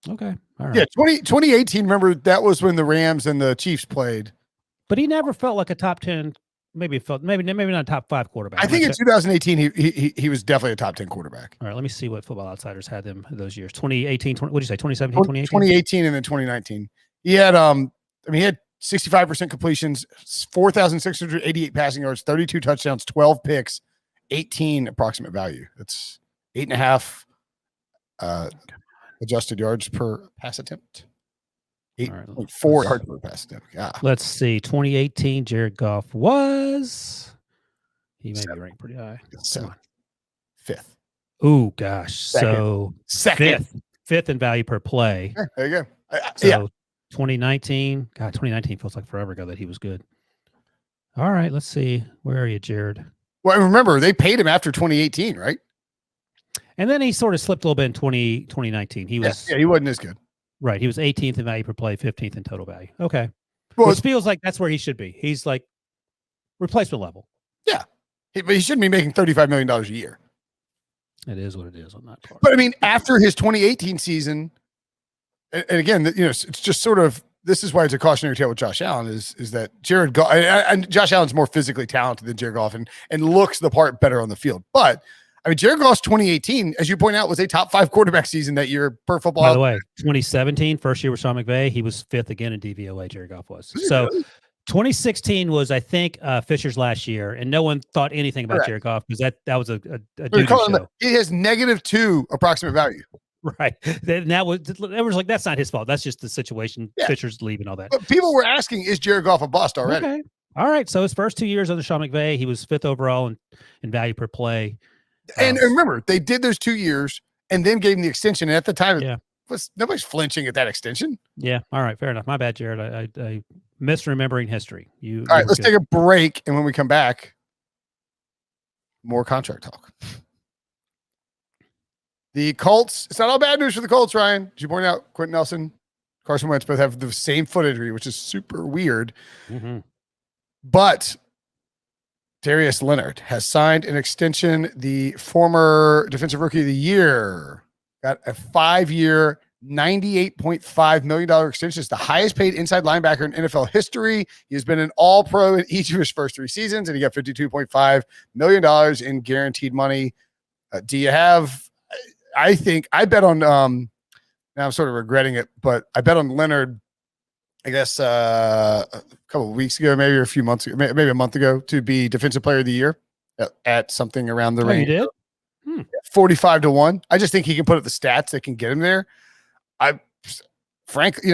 Speaker 2: Okay. All right.
Speaker 1: Yeah. 2018. Remember that was when the Rams and the Chiefs played.
Speaker 2: But he never felt like a top 10. Maybe not a top 5 quarterback.
Speaker 1: I think in 2018 he was definitely a top 10 quarterback.
Speaker 2: All right. Let me see what Football Outsiders had them those years. 2018. What did you say? 2017, 2018?
Speaker 1: 2018 and then 2019. He had he had 65% completions, 4,688 passing yards, 32 touchdowns, 12 picks, 18 approximate value. That's 8.5 adjusted yards per pass attempt. 8.4 yards per pass attempt. Yeah.
Speaker 2: Let's see. 2018, Jared Goff he may be ranked pretty high.
Speaker 1: 5th.
Speaker 2: Oh gosh. So
Speaker 1: second.
Speaker 2: Fifth in value per play.
Speaker 1: There you go.
Speaker 2: So 2019, God, 2019 feels like forever ago that he was good. All right, let's see. Where are you, Jared?
Speaker 1: Well, remember, they paid him after 2018, right?
Speaker 2: And then he sort of slipped a little bit in 2019. He
Speaker 1: wasn't as good.
Speaker 2: Right. He was 18th in value per play, 15th in total value. Okay.
Speaker 1: Well,
Speaker 2: which feels like that's where he should be. He's like replacement level.
Speaker 1: Yeah. But he shouldn't be making $35 million a year.
Speaker 2: It is what it is on that part.
Speaker 1: But I mean, after his 2018 season, and again, it's just sort of, this is why it's a cautionary tale with Josh Allen is that Jared Goff, and Josh Allen's more physically talented than Jared Goff and looks the part better on the field. But I mean, Jared Goff's 2018, as you point out, was a top 5 quarterback season that year per Football.
Speaker 2: By the way, 2017, first year with Sean McVay, he was 5th again in DVOA. Jared Goff was. So really? 2016 was, I think, Fisher's last year, and no one thought anything about Jared Goff because that was a duty show.
Speaker 1: He has -2 approximate value.
Speaker 2: Right. That was like, that's not his fault. That's just the situation. Yeah. Fisher's leaving, all that.
Speaker 1: But people were asking, is Jared Goff a bust already?
Speaker 2: Okay. All right. So his first 2 years under Sean McVay, he was 5th overall in value per play.
Speaker 1: And remember, they did those 2 years and then gave him the extension. And at the time, nobody's flinching at that extension.
Speaker 2: Yeah. All right. Fair enough. My bad, Jared. I misremembering history.
Speaker 1: All right. Let's take a break. And when we come back, more contract talk. The Colts, it's not all bad news for the Colts, Ryan. As you point out, Quentin Nelson, Carson Wentz both have the same foot injury, which is super weird. Mm-hmm. But Darius Leonard has signed an extension. The former Defensive Rookie of the Year got a 5-year, $98.5 million extension. It's the highest paid inside linebacker in NFL history. He has been an all-pro in each of his first 3 seasons, and he got $52.5 million in guaranteed money. Do you have... I think I bet on now I'm sort of regretting it, but I bet on Leonard, I guess a couple of weeks ago, maybe a few months ago, maybe a month ago, to be Defensive Player of the Year at something around the range.
Speaker 2: You did?
Speaker 1: 45-1. I just think he can put up the stats that can get him there. Frankly,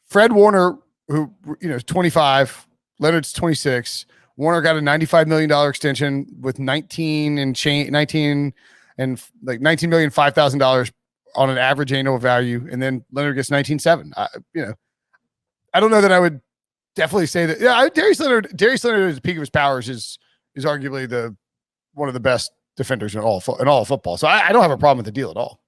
Speaker 1: Fred Warner, who is 25, Leonard's 26. Warner got a $95 million extension with $19,005,000 on an average annual value, and then Leonard gets 19.7. I don't know that I would definitely say that. Yeah, Darius Leonard at the peak of his powers is arguably one of the best defenders in all of football. So I don't have a problem with the deal at all.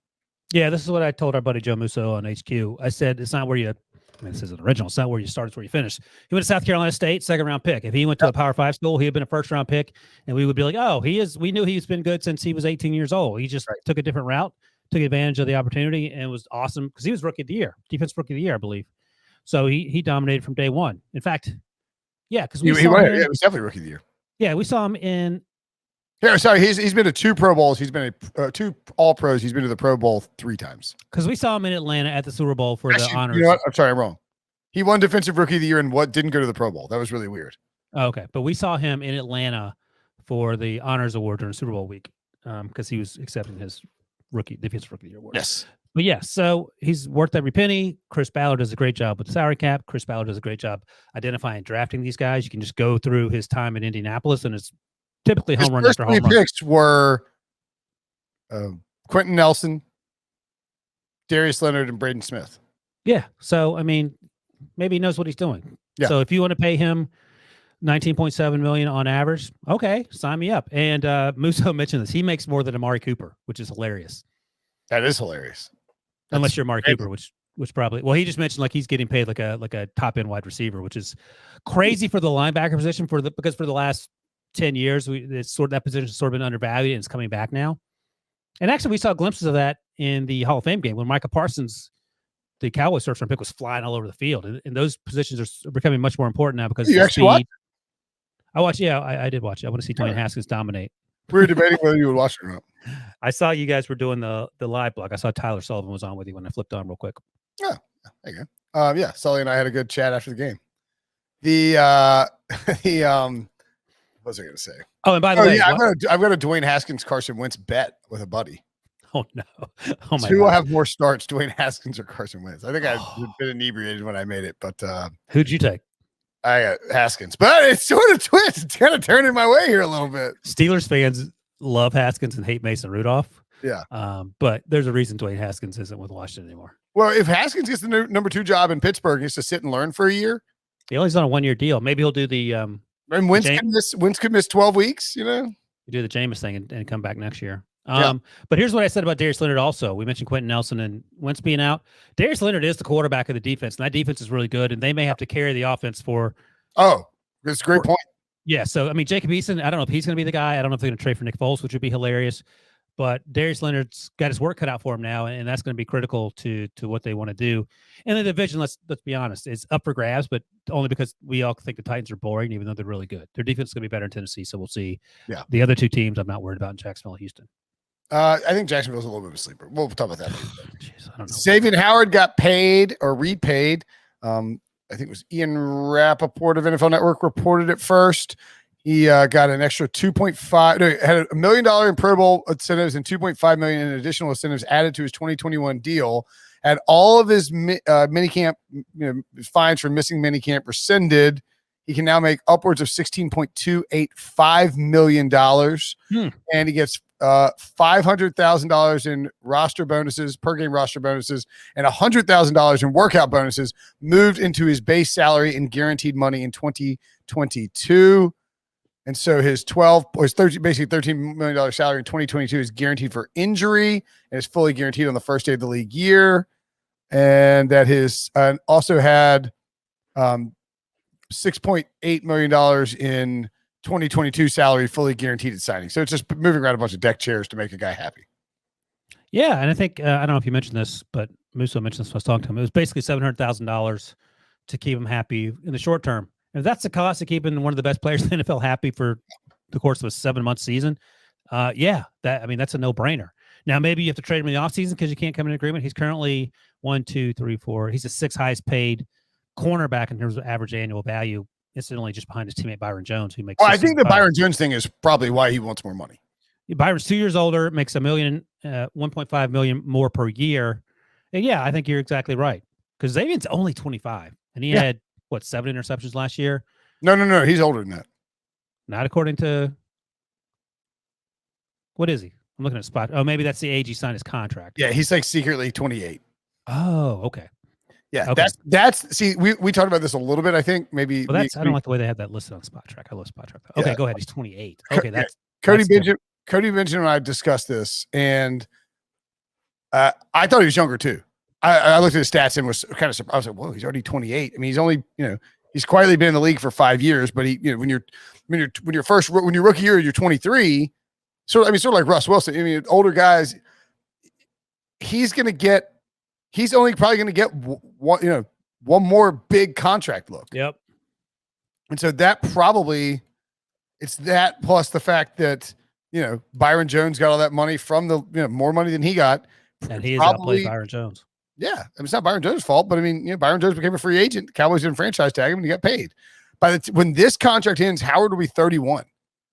Speaker 2: Yeah, this is what I told our buddy Joe Musso on HQ. I said it's not where you. This isn't original. It's not where you start, it's where you finish. He went to South Carolina State, 2nd round pick. If he went to a Power 5 school, he had been a 1st round pick, and we would be like, oh, we knew he's been good since he was 18 years old. He just took a different route, took advantage of the opportunity, and it was awesome because he was Rookie of the Year, Defensive Rookie of the Year, I believe. So he dominated from day one. In fact, because he was
Speaker 1: definitely Rookie of the Year.
Speaker 2: Yeah, we saw him in.
Speaker 1: Yeah, sorry, he's been to 2 Pro Bowls. He's been to 2 All Pros. He's been to the Pro Bowl 3 times.
Speaker 2: Because we saw him in Atlanta at the Super Bowl for the honors.
Speaker 1: You know what? I'm sorry, I'm wrong. He won Defensive Rookie of the Year and didn't go to the Pro Bowl. That was really weird.
Speaker 2: Okay, but we saw him in Atlanta for the honors award during Super Bowl week because he was accepting his Defensive Rookie of the Year award.
Speaker 1: Yes.
Speaker 2: But yeah, so he's worth every penny. Chris Ballard does a great job with the salary cap. Chris Ballard does a great job identifying and drafting these guys. You can just go through his time in Indianapolis, and it's typically home run after home run.
Speaker 1: His first 3 picks were Quentin Nelson, Darius Leonard, and Braden Smith.
Speaker 2: Yeah, so I mean, maybe he knows what he's doing.
Speaker 1: Yeah.
Speaker 2: So if you want to pay him $19.7 million on average, okay, sign me up. And Musso mentioned this. He makes more than Amari Cooper, which is hilarious.
Speaker 1: That is hilarious.
Speaker 2: Unless you're Amari Cooper, which probably, well, he just mentioned like he's getting paid like a top end wide receiver, which is crazy for the linebacker position because for the last 10 years, that position has sort of been undervalued and it's coming back now. And actually we saw glimpses of that in the Hall of Fame game when Micah Parsons, the Cowboys first round pick, was flying all over the field, and those positions are becoming much more important now because
Speaker 1: you actually watched?
Speaker 2: I watched. Yeah, I did watch it. I want to see Dwayne Haskins dominate.
Speaker 1: We were debating whether you would watch it or not.
Speaker 2: I saw you guys were doing the live blog. I saw Tyler Sullivan was on with you when I flipped on real quick.
Speaker 1: Yeah, there you go. Yeah, Sully and I had a good chat after the game. What was I going to say?
Speaker 2: Oh, and by the way,
Speaker 1: yeah, I've got a Dwayne Haskins Carson Wentz bet with a buddy.
Speaker 2: Oh no! Oh my!
Speaker 1: Who will have more starts, Dwayne Haskins or Carson Wentz? I think I've been inebriated when I made it, but
Speaker 2: who'd you take?
Speaker 1: I got Haskins, but it's sort of twist. It's kind of turning my way here a little bit.
Speaker 2: Steelers fans love Haskins and hate Mason Rudolph.
Speaker 1: Yeah,
Speaker 2: but there's a reason Dwayne Haskins isn't with Washington anymore.
Speaker 1: Well, if Haskins gets the number 2 job in Pittsburgh, he has to sit and learn for a year.
Speaker 2: He only's on a 1-year deal. Maybe he'll do the.
Speaker 1: And Wentz could miss 12 weeks. You
Speaker 2: do the Jameis thing and come back next year. But here's what I said about Darius Leonard also. We mentioned Quentin Nelson and Wentz being out. Darius Leonard is the quarterback of the defense, and that defense is really good, and they may have to carry the offense for.
Speaker 1: Oh, that's a great point.
Speaker 2: Yeah, so, I mean, Jacob Eason, I don't know if he's going to be the guy. I don't know if they're going to trade for Nick Foles, which would be hilarious. But Darius Leonard's got his work cut out for him now, and that's going to be critical to what they want to do. And the division, let's be honest, it's up for grabs, but only because we all think the Titans are boring, even though they're really good. Their defense is going to be better in Tennessee, so we'll see.
Speaker 1: Yeah.
Speaker 2: The other two teams I'm not worried about in Jacksonville and Houston.
Speaker 1: I think Jacksonville's a little bit of a sleeper. We'll talk about that.
Speaker 2: Jeez, I don't know.
Speaker 1: Xavien Howard got paid or repaid. I think it was Ian Rappaport of NFL Network reported it first. He got an extra 2.5. No, had $1 million in Pro Bowl incentives and 2.5 million in additional incentives added to his 2021 deal. Had all of his minicamp, fines for missing minicamp rescinded. He can now make upwards of $16.285 million, and he gets $500,000 in roster bonuses, per game roster bonuses, and $100,000 in workout bonuses moved into his base salary and guaranteed money in 2022. And so his basically $13 million salary in 2022 is guaranteed for injury and is fully guaranteed on the first day of the league year. And that his also had $6.8 million in 2022 salary fully guaranteed at signing. So it's just moving around a bunch of deck chairs to make a guy happy.
Speaker 2: Yeah, and I think I don't know if you mentioned this, but Musso mentioned this when I was talking to him. It was basically $700,000 to keep him happy in the short term. And if that's the cost of keeping one of the best players in the NFL happy for the course of a 7-month season, that's a no-brainer. Now, maybe you have to trade him in the offseason because you can't come in agreement. He's currently 1, 2, 3, 4. He's the 6th highest paid cornerback in terms of average annual value, incidentally just behind his teammate Byron Jones, who makes.
Speaker 1: Well, I think the Byron Jones thing is probably why he wants more money.
Speaker 2: Byron's 2 years older, makes $1.5 million more per year. And yeah, I think you're exactly right. Because Xavien's only 25, and he had 7 interceptions last year.
Speaker 1: No, he's older than that.
Speaker 2: Not according to. What is he? I'm looking at a spot. Oh, maybe that's the age he signed his contract.
Speaker 1: Yeah, he's like secretly 28.
Speaker 2: Oh, okay.
Speaker 1: Yeah,
Speaker 2: okay.
Speaker 1: That's see, we talked about this a little bit. I think maybe.
Speaker 2: Well, I don't like the way they have that listed on Spot Track. I love Spot Track. Okay, go ahead. He's 28. Okay, that's
Speaker 1: Cody Benjamin and I discussed this, and I thought he was younger too. I looked at his stats and was kind of surprised. I was like, "Whoa, he's already 28." I mean, he's only he's quietly been in the league for 5 years, but he when your rookie year you're 23. Sort of like Russ Wilson. I mean, older guys. He's only probably going to get one more big contract look.
Speaker 2: Yep.
Speaker 1: And so that probably it's that plus the fact that Byron Jones got all that money from the more money than he got,
Speaker 2: and he is outplayed Byron Jones.
Speaker 1: Yeah, I mean, it's not Byron Jones' fault, but I mean, Byron Jones became a free agent. The Cowboys didn't franchise tag him, and he got paid. When this contract ends, Howard will be 31.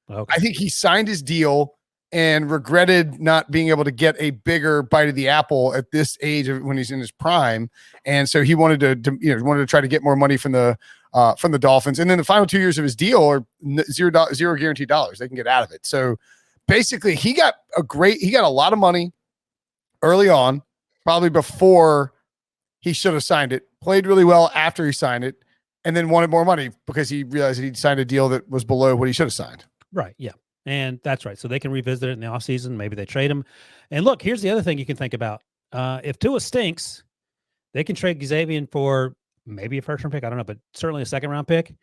Speaker 2: Okay.
Speaker 1: I think he signed his deal and regretted not being able to get a bigger bite of the apple at this age when he's in his prime, and so he wanted to try to get more money from the Dolphins. And then the final 2 years of his deal are zero guaranteed dollars. They can get out of it. So basically, he got a lot of money early on, probably before he should have signed it. Played really well after he signed it, and then wanted more money because he realized that he'd signed a deal that was below what he should have signed.
Speaker 2: Right. Yeah. And that's right. So they can revisit it in the offseason. Maybe they trade him. And look, here's the other thing you can think about. If Tua stinks, they can trade Xavien for maybe a first-round pick. I don't know, but certainly a second-round pick.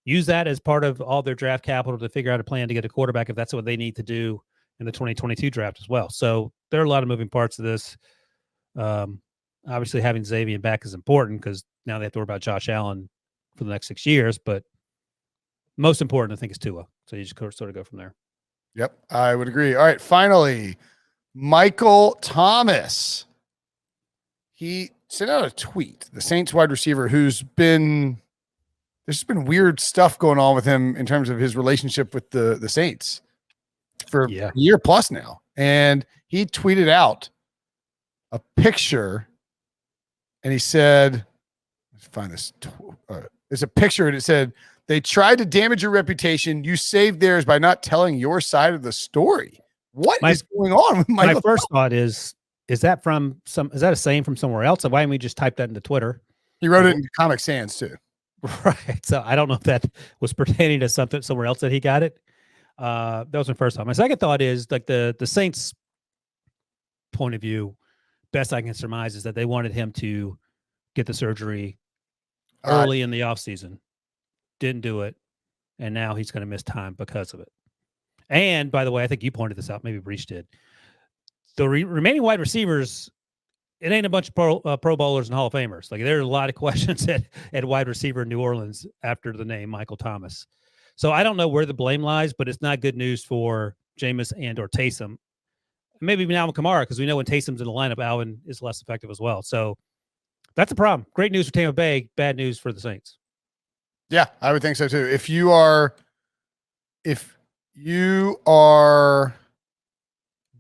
Speaker 2: Use that as part of all their draft capital to figure out a plan to get a quarterback if that's what they need to do in the 2022 draft as well. So there are a lot of moving parts to this. Obviously, having Xavien back is important because now they have to worry about Josh Allen for the next 6 years. But most important, I think, is Tua. So you just sort of go from there.
Speaker 1: Yep, I would agree. All right, finally, Michael Thomas. He sent out a tweet, the Saints wide receiver, there's been weird stuff going on with him in terms of his relationship with the Saints for a year plus now. And he tweeted out a picture and he said, let's find this. There's a picture and it said, "They tried to damage your reputation. You saved theirs by not telling your side of the story." What is going on with Michael?
Speaker 2: My first thought is that a saying from somewhere else? Why didn't we just type that into Twitter?
Speaker 1: He wrote it in Comic Sans too.
Speaker 2: Right. So I don't know if that was pertaining to something somewhere else that he got it. That was my first thought. My second thought is like the Saints point of view, best I can surmise is that they wanted him to get the surgery early in the offseason. Didn't do it, and now he's going to miss time because of it. And by the way, I think you pointed this out. Maybe Breach did. the remaining wide receivers, it ain't a bunch of pro bowlers and Hall of Famers. Like, there are a lot of questions at wide receiver in New Orleans after the name Michael Thomas. So I don't know where the blame lies, but it's not good news for Jameis and or Taysom. Maybe even Alvin Kamara, because we know when Taysom's in the lineup, Alvin is less effective as well. So that's a problem. Great news for Tampa Bay, bad news for the Saints.
Speaker 1: Yeah, I would think so too. If you are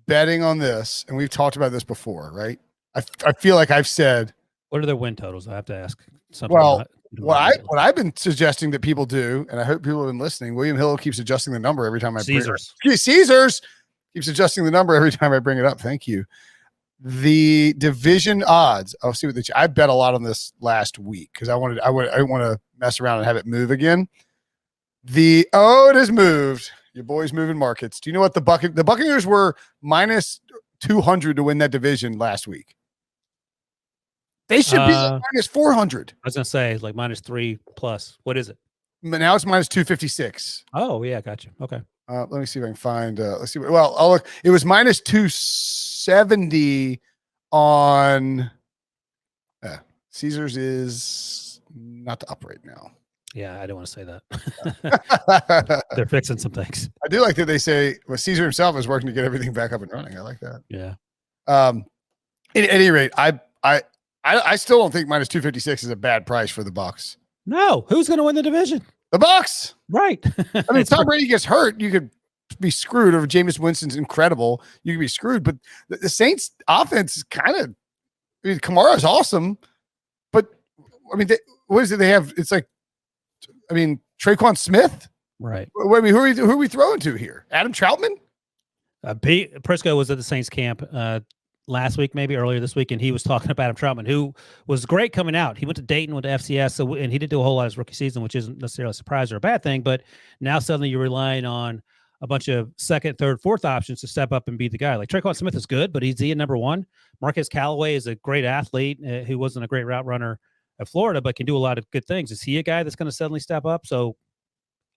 Speaker 1: betting on this, and we've talked about this before, right? I feel like I've said,
Speaker 2: what are their win totals? I have to ask.
Speaker 1: Well, what I've been suggesting that people do, and I hope people have been listening. William Hill keeps adjusting the number every time I
Speaker 2: Caesars
Speaker 1: keeps adjusting the number every time I bring it up. Thank you. The division odds. I'll see what I bet a lot on this last week because I didn't want to mess around and have it move again. It has moved. Your boys moving markets. Do you know what the Buccaneers were minus 200 to win that division last week? They should be like minus 400.
Speaker 2: I was gonna say like minus 3 plus. What is it?
Speaker 1: Now it's minus 256.
Speaker 2: Oh yeah, gotcha. Okay.
Speaker 1: Let me see if I can find. Let's see. Well, I'll look. It was minus 270 on. Caesars is not up right now.
Speaker 2: Yeah, I don't want to say that. They're fixing some things.
Speaker 1: I do like that they say Caesar himself is working to get everything back up and running. I like that.
Speaker 2: Yeah.
Speaker 1: At any rate, I still don't think minus 256 is a bad price for the Bucs.
Speaker 2: No, who's going to win the division?
Speaker 1: The Bucs.
Speaker 2: Right.
Speaker 1: I mean, if Tom Brady gets hurt, you could be screwed. Or Jameis Winston's incredible, you could be screwed. But the Saints' offense is kind of. I mean, Kamara's awesome, but I mean, what is it they have? It's like, I mean, Traquan Smith.
Speaker 2: Right.
Speaker 1: I mean, who are we throwing to here? Adam Troutman.
Speaker 2: Prisco was at the Saints camp last week, maybe earlier this week, and he was talking about Adam Troutman, who was great coming out. He went to Dayton, went to FCS, and he didn't do a whole lot his rookie season, which isn't necessarily a surprise or a bad thing. But now suddenly you're relying on a bunch of second, third, fourth options to step up and be the guy. Like Traquan Smith is good, but he's the number one. Marquez Callaway is a great athlete who wasn't a great route runner at Florida, but can do a lot of good things. Is he a guy that's going to suddenly step up? So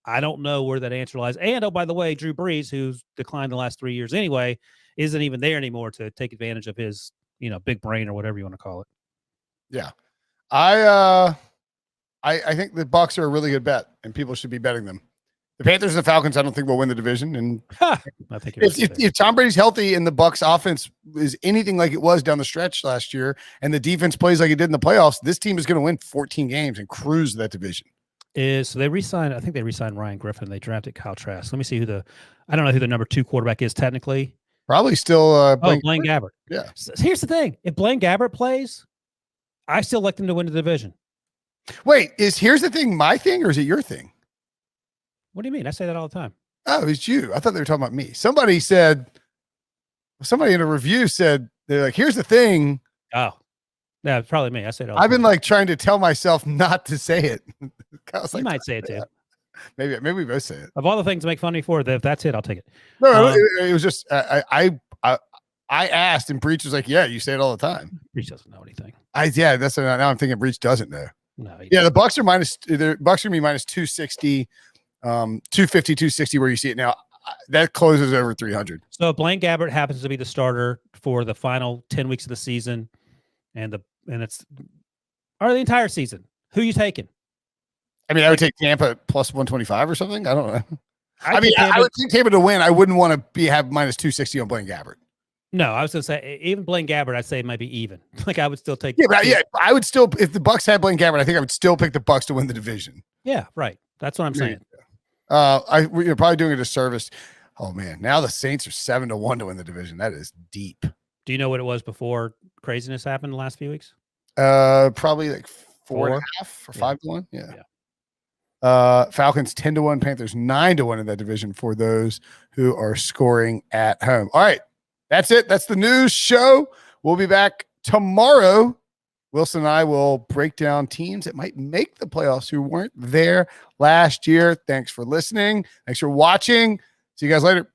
Speaker 2: I don't know where that answer lies. And, oh, by the way, Drew Brees, who's declined the last 3 years anyway, isn't even there anymore to take advantage of his, big brain or whatever you want to call it. Yeah.
Speaker 1: I think the Bucs are a really good bet, and people should be betting them. The Panthers and the Falcons, I don't think will win the division. And
Speaker 2: I think
Speaker 1: if Tom Brady's healthy and the Bucs offense is anything like it was down the stretch last year, and the defense plays like it did in the playoffs, this team is going to win 14 games and cruise that division.
Speaker 2: So they re-signed. I think they re-signed Ryan Griffin. They drafted Kyle Trask. Let me see I don't know who the number 2 quarterback is technically.
Speaker 1: Probably still
Speaker 2: Blaine Gabbert.
Speaker 1: Yeah.
Speaker 2: So here's the thing: if Blaine Gabbert plays, I still like them to win the division.
Speaker 1: Wait, here's the thing my thing or is it your thing?
Speaker 2: What do you mean? I say that all the time.
Speaker 1: Oh, it's you. I thought they were talking about me. Somebody in a review said, they're like, here's the thing.
Speaker 2: Oh, yeah, it's probably me. I say it all
Speaker 1: I've been like trying to tell myself not to say it.
Speaker 2: You might say it too.
Speaker 1: Maybe we both say it.
Speaker 2: Of all the things to make fun of me for, if that's it, I'll take it.
Speaker 1: No, it was just, I asked and Breach was like, yeah, you say it all the time.
Speaker 2: Breach doesn't know anything.
Speaker 1: That's now I'm thinking Breach doesn't know.
Speaker 2: No.
Speaker 1: The Bucs are the Bucs are going to be minus 260. 250, 260 where you see it now. That closes over 300.
Speaker 2: So if Blaine Gabbert happens to be the starter for the final 10 weeks of the season the entire season, who are you taking?
Speaker 1: I mean, I would take Tampa plus 125 or something. I don't know. I would take Tampa to win. I wouldn't want to have minus 260 on Blaine Gabbert.
Speaker 2: No, I was going to say even Blaine Gabbert, I'd say it might be even. Like I would still take.
Speaker 1: I would still, if the Bucs had Blaine Gabbert, I think I would still pick the Bucs to win the division.
Speaker 2: Yeah, right. That's what I'm saying.
Speaker 1: You're probably doing a disservice. Oh man, now the Saints are 7-1 to win the division. That is deep.
Speaker 2: Do you know what it was before craziness happened the last few weeks?
Speaker 1: Probably like 4.5 or 5-1. Yeah. Falcons 10-1, Panthers 9-1 in that division for those who are scoring at home. All right, that's it. That's the news show. We'll be back tomorrow. Wilson and I will break down teams that might make the playoffs who weren't there last year. Thanks for listening. Thanks for watching. See you guys later.